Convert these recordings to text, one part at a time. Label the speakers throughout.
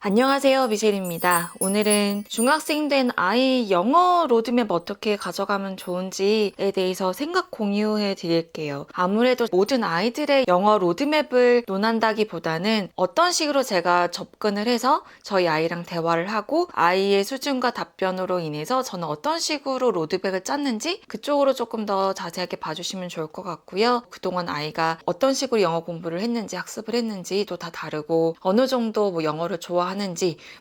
Speaker 1: 안녕하세요, 미셸입니다. 오늘은 중학생 된 아이 영어 로드맵 어떻게 가져가면 좋은지에 대해서 생각 공유해 드릴게요. 아무래도 모든 아이들의 영어 로드맵을 논한다기보다는 어떤 식으로 제가 접근을 해서 저희 아이랑 대화를 하고 아이의 수준과 답변으로 인해서 저는 어떤 식으로 로드맵을 짰는지 그쪽으로 조금 더 자세하게 봐주시면 좋을 것 같고요. 그동안 아이가 어떤 식으로 영어 공부를 했는지 학습을 했는지도 다 다르고 어느 정도 영어를 좋아하는지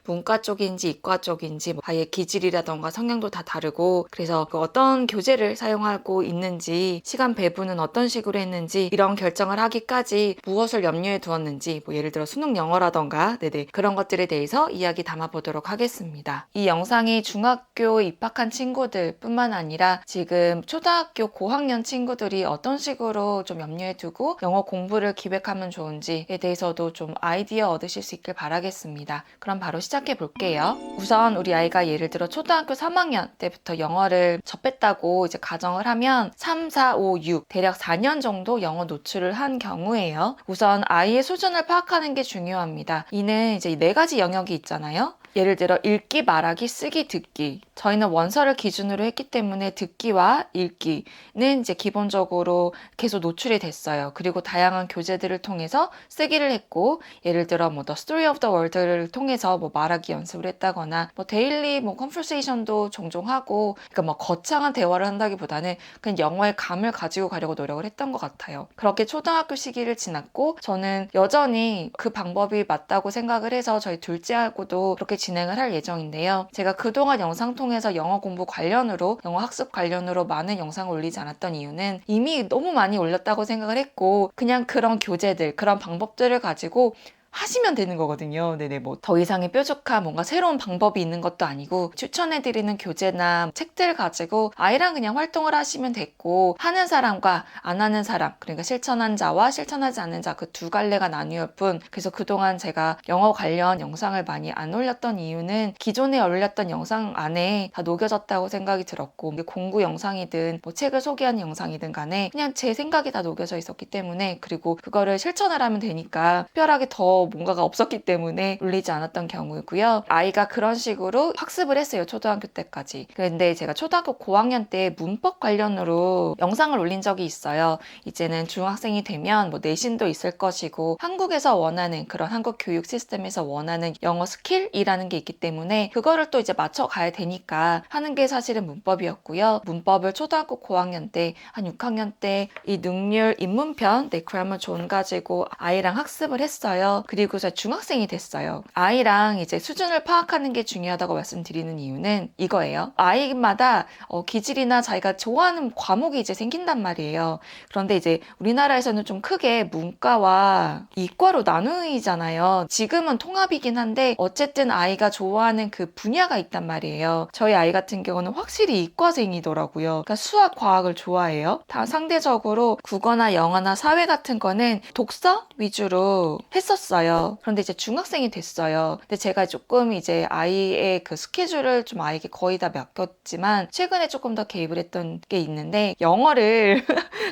Speaker 1: 문과 쪽인지 이과 쪽인지 아이의 기질이라던가 성향도 다 다르고 그래서 어떤 교재를 사용하고 있는지 시간 배분은 어떤 식으로 했는지 이런 결정을 하기까지 무엇을 염려해 두었는지 예를 들어 수능 영어라던가 그런 것들에 대해서 이야기 담아보도록 하겠습니다. 이 영상이 중학교에 입학한 친구들 뿐만 아니라 지금 초등학교 고학년 친구들이 어떤 식으로 좀 염려해 두고 영어 공부를 기획하면 좋은지에 대해서도 좀 아이디어 얻으실 수 있길 바라겠습니다. 그럼 바로 시작해 볼게요. 우선 우리 아이가 예를 들어 초등학교 3학년 때부터 영어를 접했다고 이제 가정을 하면 3, 4, 5, 6 대략 4년 정도 영어 노출을 한 경우에요. 우선 아이의 수준을 파악하는 게 중요합니다. 이는 이제 4가지 영역이 있잖아요. 예를 들어 읽기, 말하기, 쓰기, 듣기. 저희는 원서를 기준으로 했기 때문에 듣기와 읽기는 이제 기본적으로 계속 노출이 됐어요. 그리고 다양한 교재들을 통해서 쓰기를 했고, 예를 들어 The Story of the World를 통해서 말하기 연습을 했다거나, 데일리 컨버세이션도 종종 하고, 그러니까 거창한 대화를 한다기보다는 그냥 영어의 감을 가지고 가려고 노력을 했던 것 같아요. 그렇게 초등학교 시기를 지났고, 저는 여전히 그 방법이 맞다고 생각을 해서 저희 둘째하고도 그렇게 진행을 할 예정인데요. 제가 그동안 영상 통해서 영어 공부 관련으로, 영어 학습 관련으로 많은 영상을 올리지 않았던 이유는 이미 너무 많이 올렸다고 생각을 했고 그냥 그런 교재들, 그런 방법들을 가지고 하시면 되는 거거든요. 더 이상의 뾰족한 뭔가 새로운 방법이 있는 것도 아니고 추천해드리는 교재나 책들 가지고 아이랑 그냥 활동을 하시면 됐고 하는 사람과 안 하는 사람, 그러니까 실천한 자와 실천하지 않는 자 그 두 갈래가 나뉘을 뿐. 그래서 그동안 제가 영어 관련 영상을 많이 안 올렸던 이유는 기존에 올렸던 영상 안에 다 녹여졌다고 생각이 들었고 공부 영상이든 책을 소개하는 영상이든 간에 그냥 제 생각이 다 녹여져 있었기 때문에 그리고 그거를 실천을 하면 되니까 특별하게 더 뭔가가 없었기 때문에 올리지 않았던 경우이고요. 아이가 그런 식으로 학습을 했어요. 초등학교 때까지. 그런데 제가 초등학교 고학년 때 문법 관련으로 영상을 올린 적이 있어요. 이제는 중학생이 되면 내신도 있을 것이고 한국에서 원하는 그런 한국 교육 시스템에서 원하는 영어 스킬이라는 게 있기 때문에 그거를 또 이제 맞춰가야 되니까 하는 게 사실은 문법이었고요. 문법을 초등학교 고학년 때 한 6학년 때 이 능률 입문편 그래머 존 가지고 아이랑 학습을 했어요. 그리고서 중학생이 됐어요. 아이랑 이제 수준을 파악하는 게 중요하다고 말씀드리는 이유는 이거예요. 아이마다 기질이나 자기가 좋아하는 과목이 이제 생긴단 말이에요. 그런데 이제 우리나라에서는 좀 크게 문과와 이과로 나누이잖아요. 지금은 통합이긴 한데 어쨌든 아이가 좋아하는 그 분야가 있단 말이에요. 저희 아이 같은 경우는 확실히 이과생이더라고요. 그러니까 수학, 과학을 좋아해요. 다 상대적으로 국어나 영어나 사회 같은 거는 독서 위주로 했었어요. 그런데 이제 중학생이 됐어요. 근데 제가 조금 이제 아이의 그 스케줄을 좀 아이에게 거의 다 맡겼지만 최근에 조금 더 개입을 했던 게 있는데 영어를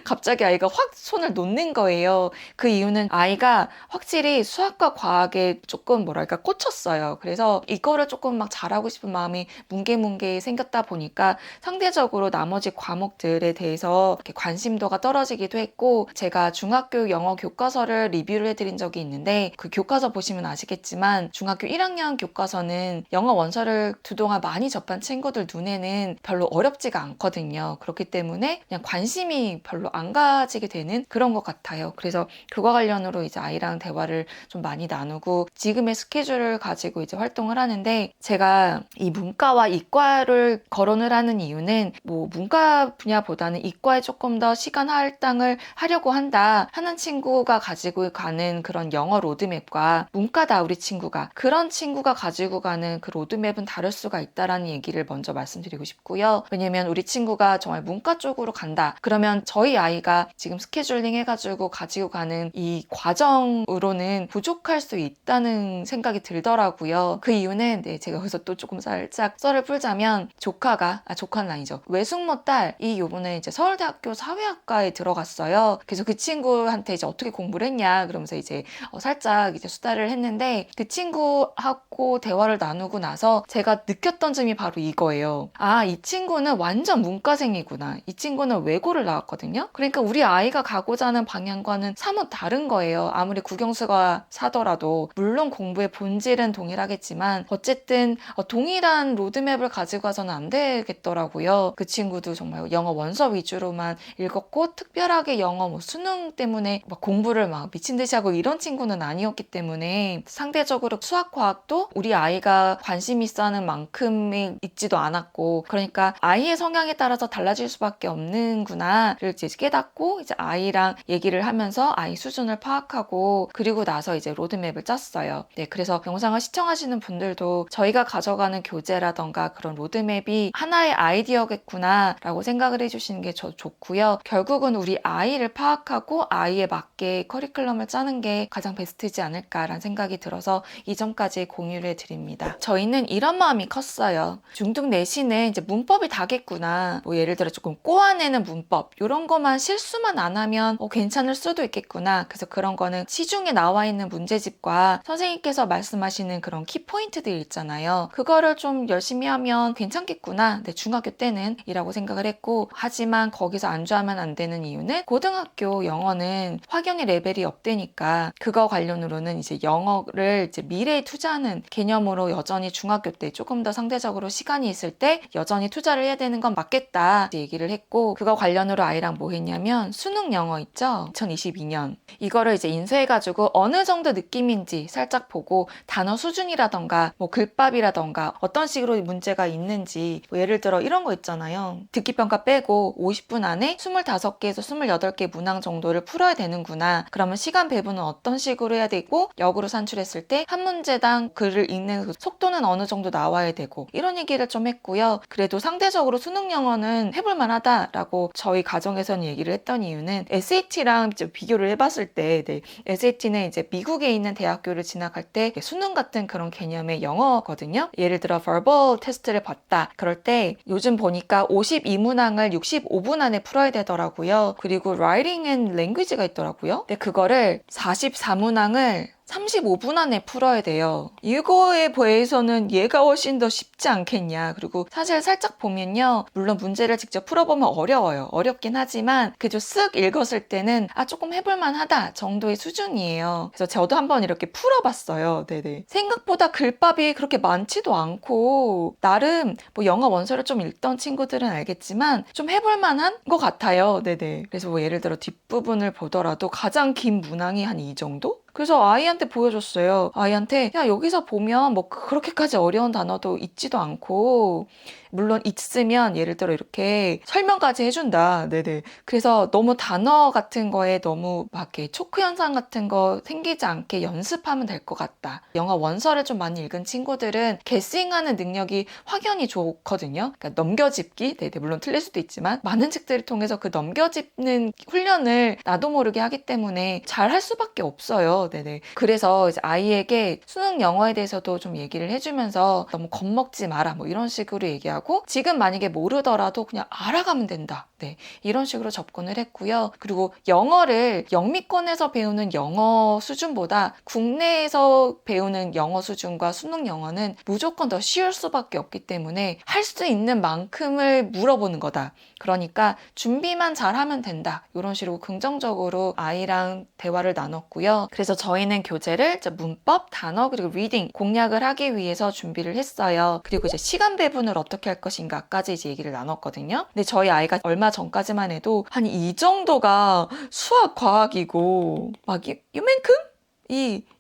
Speaker 1: 갑자기 아이가 확 손을 놓는 거예요. 그 이유는 아이가 확실히 수학과 과학에 조금 꽂혔어요. 그래서 이거를 조금 막 잘하고 싶은 마음이 뭉게뭉게 생겼다 보니까 상대적으로 나머지 과목들에 대해서 이렇게 관심도가 떨어지기도 했고 제가 중학교 영어 교과서를 리뷰를 해드린 적이 있는데 그 교과서 보시면 아시겠지만 중학교 1학년 교과서는 영어 원서를 그동안 많이 접한 친구들 눈에는 별로 어렵지가 않거든요. 그렇기 때문에 그냥 관심이 별로 안 가지게 되는 그런 것 같아요. 그래서 그거 관련으로 이제 아이랑 대화를 좀 많이 나누고 지금의 스케줄을 가지고 이제 활동을 하는데 제가 이 문과와 이과를 거론을 하는 이유는 문과 분야보다는 이과에 조금 더 시간 할당을 하려고 한다 하는 친구가 가지고 가는 그런 영어 로드맵과 문과다 우리 친구가 그런 친구가 가지고 가는 그 로드맵은 다를 수가 있다라는 얘기를 먼저 말씀드리고 싶고요. 왜냐면 우리 친구가 정말 문과 쪽으로 간다 그러면 저희 아이가 지금 스케줄링 해가지고 가지고 가는 이 과정으로는 부족할 수 있다는 생각이 들더라고요. 그 이유는 제가 여기서 또 조금 살짝 썰을 풀자면 조카는 아니죠. 외숙모 딸이 요번에 이제 서울대학교 사회학과에 들어갔어요. 그래서 그 친구한테 이제 어떻게 공부를 했냐 그러면서 이제 살짝 딱 이제 수다를 했는데 그 친구하고 대화를 나누고 나서 제가 느꼈던 점이 바로 이거예요. 아, 이 친구는 완전 문과생이구나. 이 친구는 외고를 나왔거든요. 그러니까 우리 아이가 가고자 하는 방향과는 사뭇 다른 거예요. 아무리 국영수가 사더라도. 물론 공부의 본질은 동일하겠지만 어쨌든 동일한 로드맵을 가지고 가서는 안 되겠더라고요. 그 친구도 정말 영어 원서 위주로만 읽었고 특별하게 영어 뭐 수능 때문에 막 공부를 막 미친 듯이 하고 이런 친구는 아니었기 때문에 상대적으로 수학 과학도 우리 아이가 관심 있어 하는 만큼의 있지도 않았고, 그러니까 아이의 성향에 따라서 달라질 수밖에 없는구나를 이제 깨닫고 이제 아이랑 얘기를 하면서 아이 수준을 파악하고 그리고 나서 이제 로드맵을 짰어요. 네, 그래서 영상을 시청하시는 분들도 저희가 가져가는 교재라던가 그런 로드맵이 하나의 아이디어겠구나 라고 생각을 해주시는 게 저 좋고요. 결국은 우리 아이를 파악하고 아이에 맞게 커리큘럼을 짜는 게 가장 베스트지 않을까라는 생각이 들어서 이 점까지 공유를 해드립니다. 저희는 이런 마음이 컸어요. 중등 내신은 이제 문법이 다겠구나. 뭐 예를 들어 조금 꼬아내는 문법 이런 거만 실수만 안 하면 괜찮을 수도 있겠구나. 그래서 그런 거는 시중에 나와 있는 문제집과 선생님께서 말씀하시는 그런 키포인트들 있잖아요. 그거를 좀 열심히 하면 괜찮겠구나. 네, 중학교 때는 이라고 생각을 했고, 하지만 거기서 안주하면 안 되는 이유는 고등학교 영어는 확연히 레벨이 업되니까 그거 관련으로는 이제 영어를 이제 미래에 투자하는 개념으로 여전히 중학교 때 조금 더 상대적으로 시간이 있을 때 여전히 투자를 해야 되는 건 맞겠다 얘기를 했고, 그거 관련으로 아이랑 뭐 했냐면 수능 영어 있죠? 2022년 이거를 이제 인쇄해가지고 어느 정도 느낌인지 살짝 보고 단어 수준이라던가 뭐 글밥이라던가 어떤 식으로 문제가 있는지, 뭐 예를 들어 이런 거 있잖아요. 듣기평가 빼고 50분 안에 25개에서 28개 문항 정도를 풀어야 되는구나. 그러면 시간 배분은 어떤 식으로 해야 되고 역으로 산출했을 때 한 문제당 글을 읽는 그 속도는 어느 정도 나와야 되고 이런 얘기를 좀 했고요. 그래도 상대적으로 수능 영어는 해볼 만하다라고 저희 가정에서는 얘기를 했던 이유는 SAT랑 비교를 해봤을 때 SAT는 이제 미국에 있는 대학교를 진학할 때 수능 같은 그런 개념의 영어거든요. 예를 들어 verbal 테스트를 봤다. 그럴 때 요즘 보니까 52문항을 65분 안에 풀어야 되더라고요. 그리고 writing and language가 있더라고요. 근데 그거를 44문항을 35분 안에 풀어야 돼요. 이거에 비해서는 얘가 훨씬 더 쉽지 않겠냐. 그리고 사실 살짝 보면요, 물론 문제를 직접 풀어보면 어려워요. 어렵긴 하지만 그저 쓱 읽었을 때는 조금 해볼만 하다 정도의 수준이에요. 그래서 저도 한번 이렇게 풀어봤어요. 네네. 생각보다 글밥이 그렇게 많지도 않고 나름 뭐 영어 원서를 좀 읽던 친구들은 알겠지만 좀 해볼만한 것 같아요. 네네. 그래서 뭐 예를 들어 뒷부분을 보더라도 가장 긴 문항이 한 이 정도? 그래서 아이한테 보여줬어요. 아이한테 야, 여기서 보면 뭐 그렇게까지 어려운 단어도 있지도 않고, 물론 있으면 예를 들어 이렇게 설명까지 해준다. 네네. 그래서 너무 단어 같은 거에 너무 막 이렇게 초크 현상 같은 거 생기지 않게 연습하면 될 것 같다. 영어 원서를 좀 많이 읽은 친구들은 게싱하는 능력이 확연히 좋거든요. 그러니까 넘겨짚기, 네네, 물론 틀릴 수도 있지만 많은 책들을 통해서 그 넘겨짚는 훈련을 나도 모르게 하기 때문에 잘 할 수밖에 없어요. 네네. 그래서 이제 아이에게 수능 영어에 대해서도 좀 얘기를 해주면서 너무 겁먹지 마라 뭐 이런 식으로 얘기하고, 지금 만약에 모르더라도 그냥 알아가면 된다. 네, 이런 식으로 접근을 했고요. 그리고 영어를 영미권에서 배우는 영어 수준보다 국내에서 배우는 영어 수준과 수능 영어는 무조건 더 쉬울 수밖에 없기 때문에 할 수 있는 만큼을 물어보는 거다. 그러니까 준비만 잘하면 된다. 이런 식으로 긍정적으로 아이랑 대화를 나눴고요. 그래서 저희는 교재를 문법, 단어, 그리고 리딩 공략을 하기 위해서 준비를 했어요. 그리고 이제 시간 배분을 어떻게 할 것인가까지 이제 얘기를 나눴거든요. 근데 저희 아이가 얼마 전까지만 해도 한 이 정도가 수학, 과학이고 막 이만큼?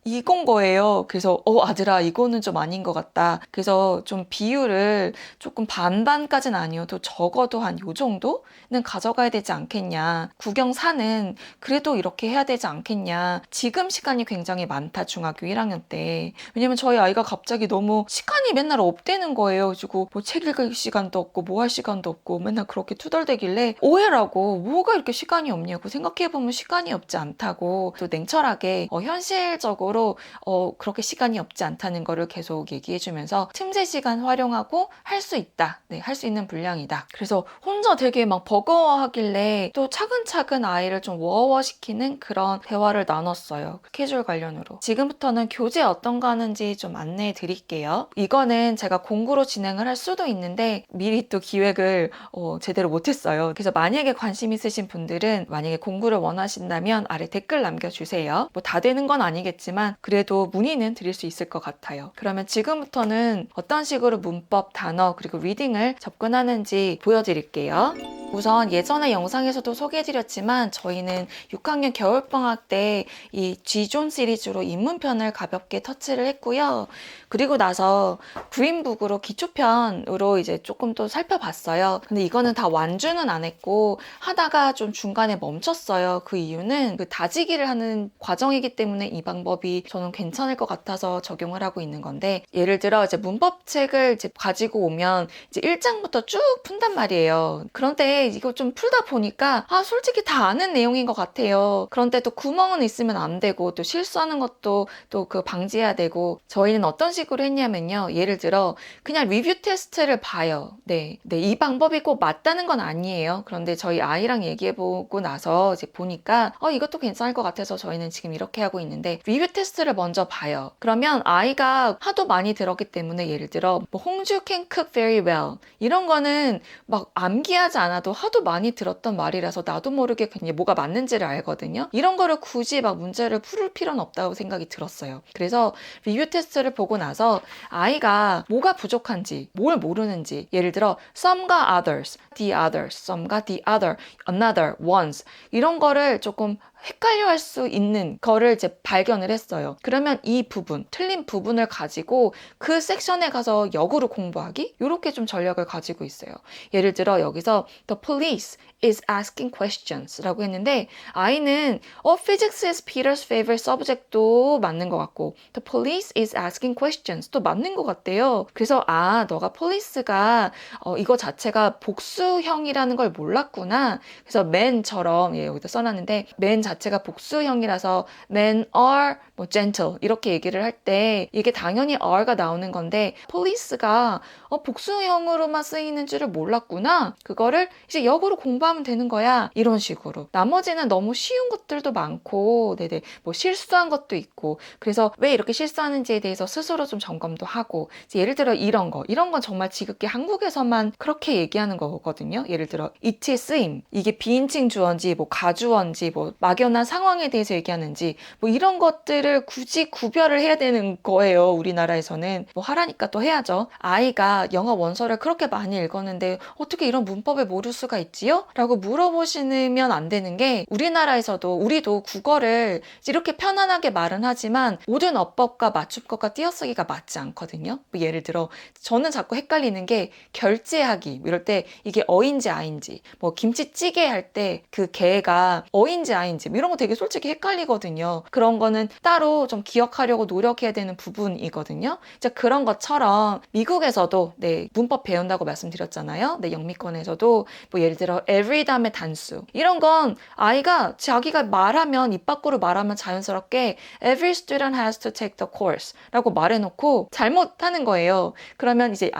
Speaker 1: 이건 거예요. 그래서 아들아, 이거는 좀 아닌 것 같다. 그래서 좀 비율을 조금 반반까지는 아니어도 적어도 한 요 정도는 가져가야 되지 않겠냐. 국영 4는 그래도 이렇게 해야 되지 않겠냐. 지금 시간이 굉장히 많다, 중학교 1학년 때. 왜냐면 저희 아이가 갑자기 너무 시간이 맨날 없대는 거예요. 그리고 뭐 책 읽을 시간도 없고 뭐 할 시간도 없고 맨날 그렇게 투덜대길래 오해라고, 뭐가 이렇게 시간이 없냐고, 생각해보면 시간이 없지 않다고 또 냉철하게 현실적으로 참고로 그렇게 시간이 없지 않다는 거를 계속 얘기해주면서 틈새 시간 활용하고 할 수 있다. 네, 할 수 있는 분량이다. 그래서 혼자 되게 막 버거워하길래 또 차근차근 아이를 좀 워워시키는 그런 대화를 나눴어요. 스케줄 관련으로. 지금부터는 교재 어떤가 하는지 좀 안내해 드릴게요. 이거는 제가 공구로 진행을 할 수도 있는데 미리 또 기획을 제대로 못했어요. 그래서 만약에 관심 있으신 분들은 만약에 공구를 원하신다면 아래 댓글 남겨주세요. 뭐 다 되는 건 아니겠지만 그래도 문의는 드릴 수 있을 것 같아요. 그러면 지금부터는 어떤 식으로 문법, 단어, 그리고 리딩을 접근하는지 보여드릴게요. 우선 예전에 영상에서도 소개해드렸지만 저희는 6학년 겨울방학 때 이 G존 시리즈로 입문편을 가볍게 터치를 했고요. 그리고 나서 그린북으로 기초편으로 이제 조금 또 살펴봤어요. 근데 이거는 다 완주는 안 했고 하다가 좀 중간에 멈췄어요. 그 이유는 그 다지기를 하는 과정이기 때문에 이 방법이 저는 괜찮을 것 같아서 적용을 하고 있는 건데, 예를 들어 이제 문법책을 이제 가지고 오면 이제 1장부터 쭉 푼단 말이에요. 그런데 이거 좀 풀다 보니까 솔직히 다 아는 내용인 것 같아요. 그런데 또 구멍은 있으면 안 되고 또 실수하는 것도 또 그 방지해야 되고, 저희는 어떤 식으로 했냐면요. 예를 들어 그냥 리뷰 테스트를 봐요. 네, 이 방법이 꼭 맞다는 건 아니에요. 그런데 저희 아이랑 얘기해보고 나서 이제 보니까 이것도 괜찮을 것 같아서 저희는 지금 이렇게 하고 있는데, 리뷰 테스트를 먼저 봐요. 그러면 아이가 하도 많이 들었기 때문에 예를 들어 뭐 홍주 can cook very well 이런 거는 막 암기하지 않아도 하도 많이 들었던 말이라서 나도 모르게 그냥 뭐가 맞는지를 알거든요. 이런 거를 굳이 막 문제를 풀을 필요는 없다고 생각이 들었어요. 그래서 리뷰 테스트를 보고 나서 아이가 뭐가 부족한지, 뭘 모르는지, 예를 들어 some과 others, the others, some과 the other, another, once 이런 거를 조금 헷갈려 할 수 있는 거를 이제 발견을 했어요. 그러면 이 부분, 틀린 부분을 가지고 그 섹션에 가서 역으로 공부하기? 이렇게 좀 전략을 가지고 있어요. 예를 들어 여기서 The police is asking questions 라고 했는데 아이는 physics is Peter's favorite subject도 맞는 것 같고 The police is asking questions 또 맞는 것 같대요. 그래서 너가 police가 이거 자체가 복수형이라는 걸 몰랐구나. 그래서 man처럼 여기다 써놨는데 man 자체가 복수형이라서 men are 뭐 gentle 이렇게 얘기를 할 때 이게 당연히 are가 나오는 건데 police가 복수형으로만 쓰이는 줄을 몰랐구나. 그거를 이제 역으로 공부하면 되는 거야. 이런 식으로. 나머지는 너무 쉬운 것들도 많고 뭐 실수한 것도 있고 그래서 왜 이렇게 실수하는지에 대해서 스스로 좀 점검도 하고 예를 들어 이런 건 정말 지극히 한국에서만 그렇게 얘기하는 거거든요. 예를 들어 it의 쓰임 이게 비인칭 주어인지 뭐 가주어인지 뭐 막연한 상황에 대해서 얘기하는지 뭐 이런 것들을 굳이 구별을 해야 되는 거예요. 우리나라에서는 뭐 하라니까 또 해야죠. 아이가 영어 원서를 그렇게 많이 읽었는데 어떻게 이런 문법을 모를 수가 있지요? 라고 물어보시면 안 되는 게 우리나라에서도 우리도 국어를 이렇게 편안하게 말은 하지만 모든 어법과 맞춤법과 띄어쓰기가 맞지 않거든요. 뭐 예를 들어 저는 자꾸 헷갈리는 게 결제하기 이럴 때 이게 어인지 아인지 뭐 김치찌개 할 때 그 개가 어인지 아인지 이런 거 되게 솔직히 헷갈리거든요. 그런 거는 따로 좀 기억하려고 노력해야 되는 부분이거든요. 이제 그런 것처럼 미국에서도 문법 배운다고 말씀드렸잖아요. 영미권에서도 뭐 예를 들어 every 다음에 단수 이런 건 아이가 자기가 말하면 입 밖으로 말하면 자연스럽게 every student has to take the course 라고 말해놓고 잘못하는 거예요. 그러면 이제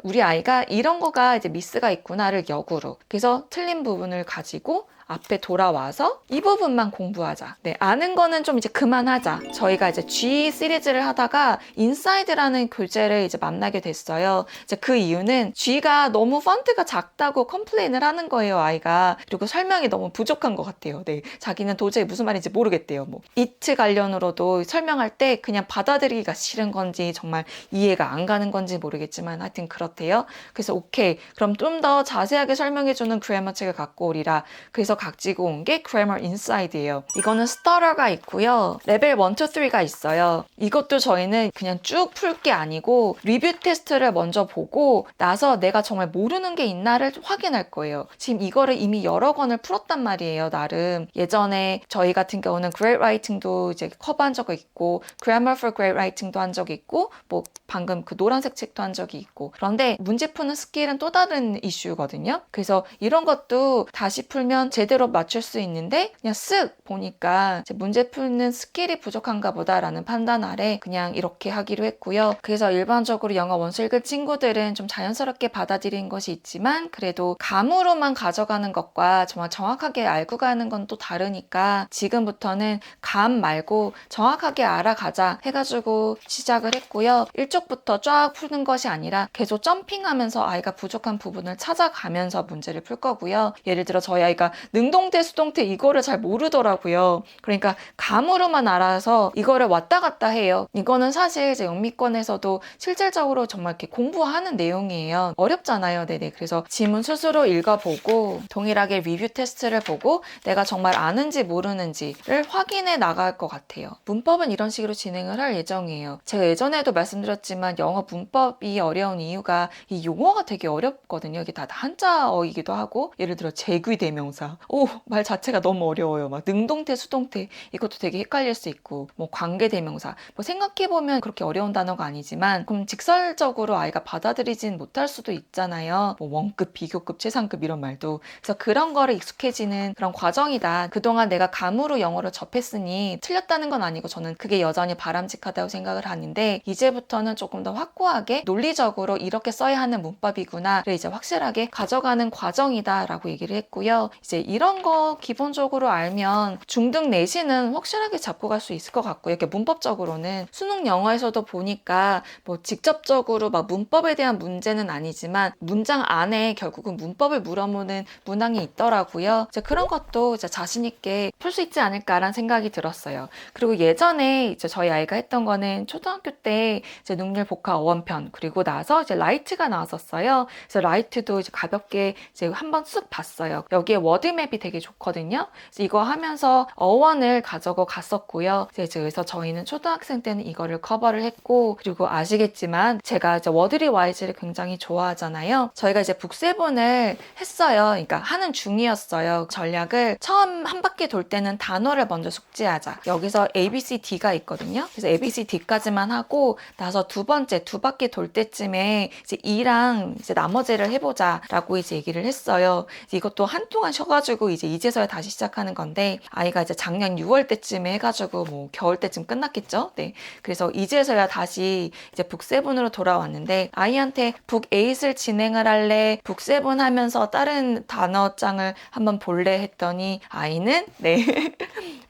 Speaker 1: 우리 아이가 이런 거가 이제 미스가 있구나를 역으로 그래서 틀린 부분을 가지고 앞에 돌아와서 이 부분만 공부하자. 아는 거는 좀 이제 그만하자. 저희가 이제 G 시리즈를 하다가 인사이드라는 교재를 이제 만나게 됐어요. 이제 그 이유는 G가 너무 펀트가 작다고 컴플레인을 하는 거예요, 아이가. 그리고 설명이 너무 부족한 것 같아요. 자기는 도저히 무슨 말인지 모르겠대요. 뭐 it 관련으로도 설명할 때 그냥 받아들이기가 싫은 건지 정말 이해가 안 가는 건지 모르겠지만 하여튼 그렇대요. 그래서 오케이. 그럼 좀 더 자세하게 설명해주는 그래머 책을 갖고 오리라. 그래서 가지고 온 게 Grammar Inside예요. 이거는 Stutter가 있고요. 레벨 1, 2, 3가 있어요. 이것도 저희는 그냥 쭉 풀 게 아니고 리뷰 테스트를 먼저 보고 나서 내가 정말 모르는 게 있나를 확인할 거예요. 지금 이거를 이미 여러 권을 풀었단 말이에요. 나름. 예전에 저희 같은 경우는 Great Writing도 이제 커버한 적이 있고 Grammar for Great Writing도 한 적이 있고 뭐 방금 그 노란색 책도 한 적이 있고 그런데 문제 푸는 스킬은 또 다른 이슈거든요. 그래서 이런 것도 다시 풀면 제대로 제대로 맞출 수 있는데 그냥 쓱 보니까 문제 푸는 스킬이 부족한가 보다라는 판단 아래 그냥 이렇게 하기로 했고요. 그래서 일반적으로 영어 원서 읽을 친구들은 좀 자연스럽게 받아들인 것이 있지만 그래도 감으로만 가져가는 것과 정말 정확하게 알고 가는 건 또 다르니까 지금부터는 감 말고 정확하게 알아가자 해가지고 시작을 했고요. 1쪽부터 쫙 푸는 것이 아니라 계속 점핑하면서 아이가 부족한 부분을 찾아가면서 문제를 풀 거고요. 예를 들어 저희 아이가 능동태, 수동태 이거를 잘 모르더라고요. 그러니까 감으로만 알아서 이거를 왔다 갔다 해요. 이거는 사실 이제 영미권에서도 실질적으로 정말 이렇게 공부하는 내용이에요. 어렵잖아요. 네네. 그래서 지문 스스로 읽어보고 동일하게 리뷰 테스트를 보고 내가 정말 아는지 모르는지를 확인해 나갈 것 같아요. 문법은 이런 식으로 진행을 할 예정이에요. 제가 예전에도 말씀드렸지만 영어 문법이 어려운 이유가 이 용어가 되게 어렵거든요. 이게 다 한자어이기도 하고 예를 들어 재귀대명사 말 자체가 너무 어려워요. 막 능동태, 수동태 이것도 되게 헷갈릴 수 있고 뭐 관계대명사 생각해보면 그렇게 어려운 단어가 아니지만 그럼 직설적으로 아이가 받아들이진 못할 수도 있잖아요. 뭐 원급, 비교급, 최상급 이런 말도. 그래서 그런 거를 익숙해지는 그런 과정이다. 그동안 내가 감으로 영어를 접했으니 틀렸다는 건 아니고 저는 그게 여전히 바람직하다고 생각을 하는데 이제부터는 조금 더 확고하게 논리적으로 이렇게 써야 하는 문법이구나를 이제 확실하게 가져가는 과정이다라고 얘기를 했고요. 이제 이런 거 기본적으로 알면 중등 내신은 확실하게 잡고 갈 수 있을 것 같고요. 이렇게 문법적으로는 수능 영어에서도 보니까 뭐 직접적으로 막 문법에 대한 문제는 아니지만 문장 안에 결국은 문법을 물어보는 문항이 있더라고요. 이제 그런 것도 이제 자신 있게 풀 수 있지 않을까라는 생각이 들었어요. 그리고 예전에 이제 저희 아이가 했던 거는 초등학교 때 이제 능률 복화 어원편 그리고 나서 이제 라이트가 나왔었어요. 그래서 라이트도 이제 가볍게 이제 한번 쓱 봤어요. 여기에 워드맵이 되게 좋거든요. 그래서 이거 하면서 어원을 가져고 갔었고요. 그래서 저희는 초등학생 때는 이거를 커버를 했고 그리고 아시겠지만 제가 이제 워드리 와이즈를 굉장히 좋아하잖아요. 저희가 이제 북세본을 했어요. 그러니까 하는 중이었어요. 전략을 처음 한 바퀴 돌 때는 단어를 먼저 숙지하자. 여기서 A, B, C, D가 있거든요. 그래서 A, B, C, D까지만 하고 나서 두 번째 두 바퀴 돌 때쯤에 이제 E랑 이제 나머지를 해보자라고 이제 얘기를 했어요. 이것도 한동안 쉬어가지고 이제서야 다시 시작하는 건데 아이가 이제 작년 6월 때쯤에 해가지고 뭐 겨울 때쯤 끝났겠죠. 네. 그래서 이제서야 다시 이제 북세븐으로 돌아왔는데 아이한테 북8을 진행을 할래? 북세븐 하면서 다른 단어장을 한번 볼래 했더니 아이는 네.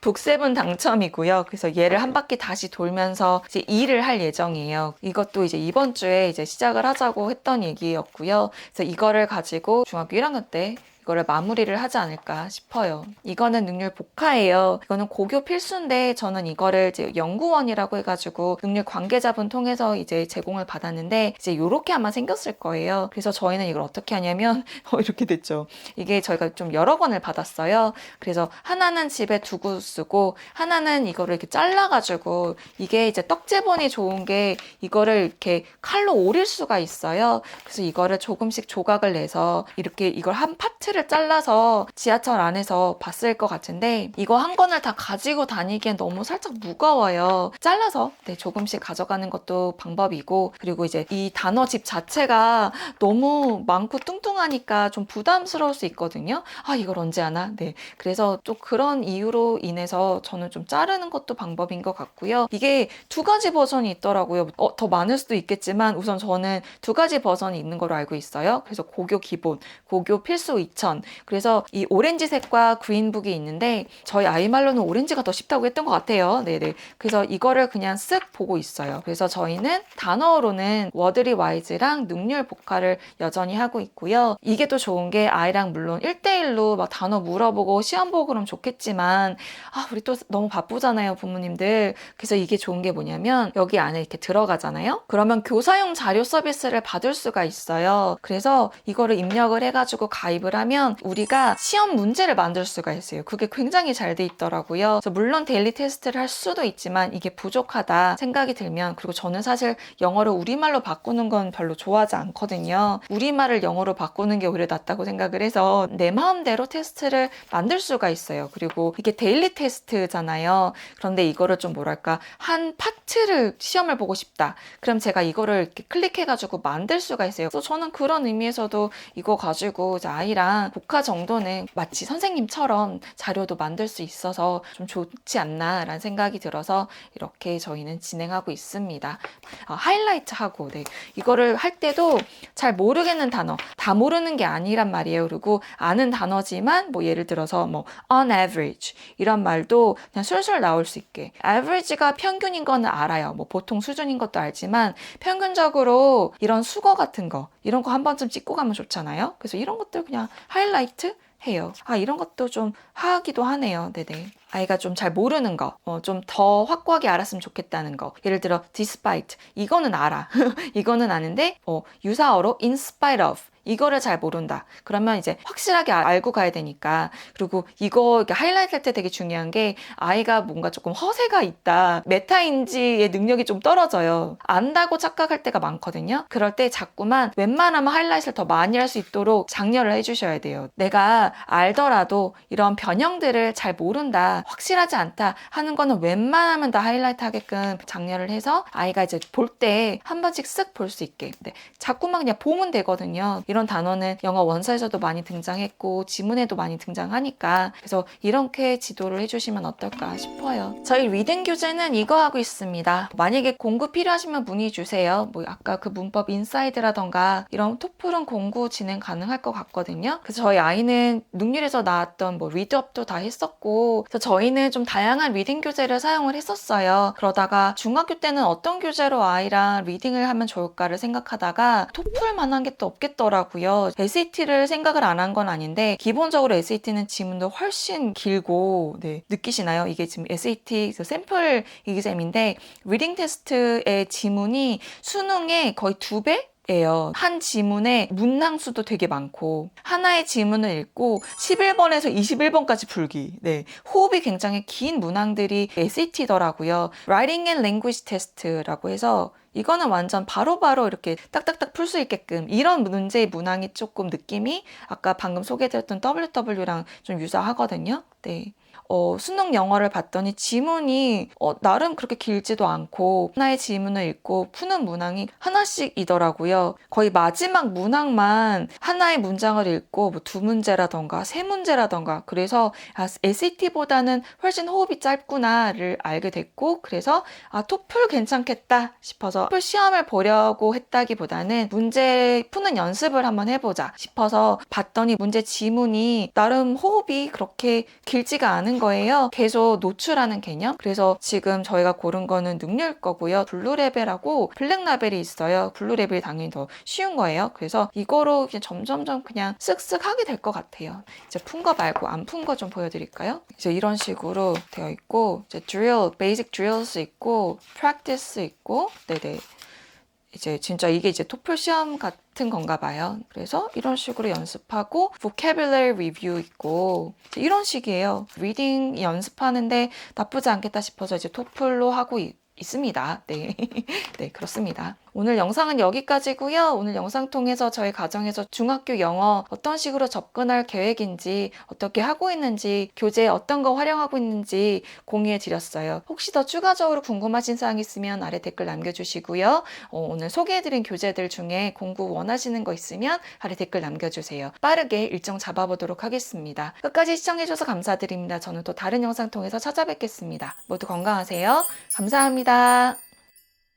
Speaker 1: 북세븐 당첨이고요. 그래서 얘를 한 바퀴 다시 돌면서 이제 일을 할 예정이에요. 이것도 이제 이번 주에 이제 시작을 하자고 했던 얘기였고요. 그래서 이거를 가지고 중학교 1학년 때 이거를 마무리를 하지 않을까 싶어요. 이거는 능률 복화예요. 이거는 고교 필수인데 저는 이거를 이제 연구원이라고 해가지고 능률 관계자분 통해서 이제 제공을 받았는데 이제 요렇게 아마 생겼을 거예요. 그래서 저희는 이걸 어떻게 하냐면 이렇게 됐죠. 이게 저희가 좀 여러 권을 받았어요. 그래서 하나는 집에 두고 쓰고 하나는 이거를 이렇게 잘라가지고 이게 이제 떡제본이 좋은 게 이거를 이렇게 칼로 오릴 수가 있어요. 그래서 이거를 조금씩 조각을 내서 이렇게 이걸 한 파트를 잘라서 지하철 안에서 봤을 것 같은데 이거 한 권을 다 가지고 다니기엔 너무 살짝 무거워요. 잘라서 조금씩 가져가는 것도 방법이고 그리고 이제 이 단어집 자체가 너무 많고 뚱뚱하니까 좀 부담스러울 수 있거든요. 아 이걸 언제 하나? 네. 그래서 또 그런 이유로 인해서 저는 좀 자르는 것도 방법인 것 같고요. 이게 두 가지 버전이 있더라고요. 더 많을 수도 있겠지만 우선 저는 두 가지 버전이 있는 걸로 알고 있어요. 그래서 고교 기본, 고교 필수 2000 그래서 이 오렌지색과 그린북이 있는데 저희 아이 말로는 오렌지가 더 쉽다고 했던 것 같아요. 네네. 그래서 이거를 그냥 쓱 보고 있어요. 그래서 저희는 단어로는 워드리 와이즈랑 능률 복화를 여전히 하고 있고요. 이게 또 좋은 게 아이랑 물론 1대1로 막 단어 물어보고 시험 보고 그러면 좋겠지만 우리 또 너무 바쁘잖아요, 부모님들. 그래서 이게 좋은 게 뭐냐면 여기 안에 이렇게 들어가잖아요. 그러면 교사용 자료 서비스를 받을 수가 있어요. 그래서 이거를 입력을 해가지고 가입을 하면 우리가 시험 문제를 만들 수가 있어요. 그게 굉장히 잘 돼 있더라고요. 그래서 물론 데일리 테스트를 할 수도 있지만 이게 부족하다 생각이 들면 그리고 저는 사실 영어를 우리말로 바꾸는 건 별로 좋아하지 않거든요. 우리말을 영어로 바꾸는 게 오히려 낫다고 생각을 해서 내 마음대로 테스트를 만들 수가 있어요. 그리고 이게 데일리 테스트잖아요. 그런데 이거를 좀 뭐랄까 한 파트를 시험을 보고 싶다. 그럼 제가 이거를 이렇게 클릭해가지고 만들 수가 있어요. 그래서 저는 그런 의미에서도 이거 가지고 이제 아이랑 하지만 복화 정도는 마치 선생님처럼 자료도 만들 수 있어서 좀 좋지 않나라는 생각이 들어서 이렇게 저희는 진행하고 있습니다. 하이라이트하고 이거를 할 때도 잘 모르겠는 단어, 다 모르는 게 아니란 말이에요. 그리고 아는 단어지만 뭐 예를 들어서 뭐 on average 이런 말도 그냥 술술 나올 수 있게, average가 평균인 거는 알아요. 뭐 보통 수준인 것도 알지만 평균적으로 이런 수거 같은 거 이런 거 한 번쯤 찍고 가면 좋잖아요. 그래서 이런 것들 그냥 하이라이트 해요. 이런 것도 좀 하기도 하네요. 네네. 아이가 좀 잘 모르는 거, 좀 더 확고하게 알았으면 좋겠다는 거. 예를 들어, despite. 이거는 알아. 이거는 아는데, 유사어로 in spite of. 이거를 잘 모른다. 그러면 이제 확실하게 알고 가야 되니까. 그리고 이거 하이라이트 할 때 되게 중요한 게 아이가 뭔가 조금 허세가 있다. 메타인지의 능력이 좀 떨어져요. 안다고 착각할 때가 많거든요. 그럴 때 자꾸만 웬만하면 하이라이트를 더 많이 할 수 있도록 장려를 해주셔야 돼요. 내가 알더라도 이런 변형들을 잘 모른다, 확실하지 않다 하는 거는 웬만하면 다 하이라이트 하게끔 장려를 해서 아이가 이제 볼 때 한 번씩 쓱 볼 수 있게. 자꾸만 그냥 보면 되거든요. 이런 단어는 영어 원서에서도 많이 등장했고 지문에도 많이 등장하니까, 그래서 이렇게 지도를 해주시면 어떨까 싶어요. 저희 리딩 교재는 이거 하고 있습니다. 만약에 공구 필요하시면 문의 주세요. 뭐 아까 그 문법 인사이드라던가 이런 토플은 공구 진행 가능할 것 같거든요. 그래서 저희 아이는 능률에서 나왔던 뭐 리드업도 다 했었고, 그래서 저희는 좀 다양한 리딩 교재를 사용을 했었어요. 그러다가 중학교 때는 어떤 교재로 아이랑 리딩을 하면 좋을까를 생각하다가 토플만한 게 또 없겠더라고요. SAT를 생각을 안 한 건 아닌데 기본적으로 SAT는 지문도 훨씬 길고, 느끼시나요? 이게 지금 SAT 샘플 이기잼인데 리딩 테스트의 지문이 수능의 거의 2배? 한 지문에 문항수도 되게 많고 하나의 지문을 읽고 11번에서 21번까지 풀기. 호흡이 굉장히 긴 문항들이 SAT더라고요. Writing and Language Test라고 해서 이거는 완전 바로바로 이렇게 딱딱딱 풀 수 있게끔, 이런 문제의 문항이 조금 느낌이 아까 방금 소개드렸던 WW랑 좀 유사하거든요. 수능 영어를 봤더니 지문이 나름 그렇게 길지도 않고 하나의 지문을 읽고 푸는 문항이 하나씩이더라고요. 거의 마지막 문항만 하나의 문장을 읽고 뭐 2문제라던가 3문제라던가, 그래서 SAT보다는 훨씬 호흡이 짧구나를 알게 됐고, 그래서 토플 괜찮겠다 싶어서 토플 시험을 보려고 했다기보다는 문제 푸는 연습을 한번 해보자 싶어서 봤더니 문제 지문이 나름 호흡이 그렇게 길지가 않은 거예요. 계속 노출하는 개념. 그래서 지금 저희가 고른 거는 능률 거고요. 블루레벨하고 블랙라벨이 있어요. 블루레벨이 당연히 더 쉬운 거예요. 그래서 이거로 그냥 점점점 그냥 쓱쓱 하게 될 것 같아요. 이제 푼 거 말고 안 푼 거 좀 보여드릴까요? 이제 이런 식으로 되어 있고, 이제 drill, basic drills 있고, practice 있고, 이제 진짜 이게 이제 토플 시험 같은 건가 봐요. 그래서 이런 식으로 연습하고 vocabulary review 있고 이런 식이에요. 리딩 연습하는데 나쁘지 않겠다 싶어서 이제 토플로 하고 있습니다. 네, 그렇습니다. 오늘 영상은 여기까지고요. 오늘 영상 통해서 저희 가정에서 중학교 영어 어떤 식으로 접근할 계획인지, 어떻게 하고 있는지, 교재에 어떤 거 활용하고 있는지 공유해 드렸어요. 혹시 더 추가적으로 궁금하신 사항 있으면 아래 댓글 남겨주시고요. 오늘 소개해드린 교재들 중에 공부 원하시는 거 있으면 아래 댓글 남겨주세요. 빠르게 일정 잡아보도록 하겠습니다. 끝까지 시청해주셔서 감사드립니다. 저는 또 다른 영상 통해서 찾아뵙겠습니다. 모두 건강하세요. 감사합니다.